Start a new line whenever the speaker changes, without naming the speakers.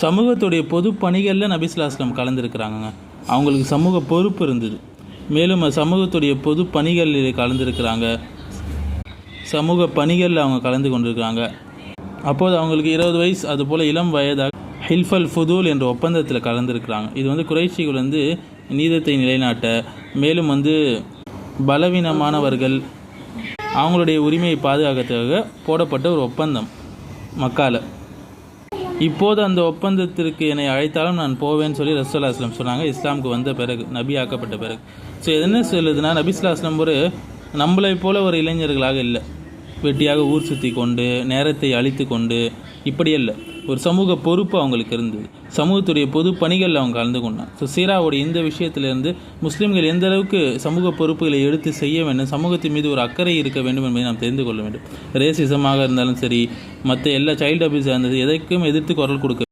சமூகத்துடைய பொது பணிகளில் நபி ஸல்லல்லாஹு அலைஹி வஸல்லம் கலந்துருக்கிறாங்க. அவங்களுக்கு சமூக பொறுப்பு இருந்தது. மேலும் சமூகத்துடைய பொது பணிகளில் கலந்துருக்கிறாங்க. சமூக பணிகளில் அவங்க கலந்து கொண்டிருக்கிறாங்க. அப்போது அவங்களுக்கு 20 வயசு, அதுபோல் இளம் வயதாக ஹில்ஃபல் ஃபுதூல் என்ற ஒப்பந்தத்தில் கலந்துருக்கிறாங்க. இது குறைஷிகள் நீதத்தை நிலைநாட்ட, மேலும் பலவீனமானவர்கள் அவங்களுடைய உரிமையை பாதுகாக்கிறதுக்காக போடப்பட்ட ஒரு ஒப்பந்தம் மக்கால. இப்போது அந்த ஒப்பந்தத்திற்கு என்னை அழைத்தாலும் நான் போவேன்னு சொல்லி ரசூலுல்லாஹி ஸல்லல்லாஹு அலைஹி வஸல்லம் சொன்னாங்க, இஸ்லாமுக்கு வந்த பிறகு, நபி ஆக்கப்பட்ட பிறகு. ஸோ என்ன சொல்லுதுன்னா, நபி ஸல்லல்லாஹு அலைஹி வஸல்லம் நம்மளை போல ஒரு இளைஞர்களாக இல்லை, வெட்டியாக ஊர் சுற்றி கொண்டு நேரத்தை அழித்து கொண்டு இப்படி இல்லை. ஒரு சமூக பொறுப்பு அவங்களுக்கு இருந்தது. சமூகத்துடைய பொது பணிகளில் அவங்க கலந்து கொண்டாங்க. ஸோ சீராவுடைய இந்த விஷயத்திலிருந்து முஸ்லீம்கள் எந்த அளவுக்கு சமூக பொறுப்புகளை எடுத்து செய்ய வேண்டும், சமூகத்தின் மீது ஒரு அக்கறை இருக்க வேண்டும் என்பதை நாம் தெரிந்து கொள்ள வேண்டும். ரேசிசமாக இருந்தாலும் சரி, மற்ற எல்லா சைல்டு அபியூஸாக இருந்தது, எதைக்கும் எதிர்த்து குரல் கொடுக்க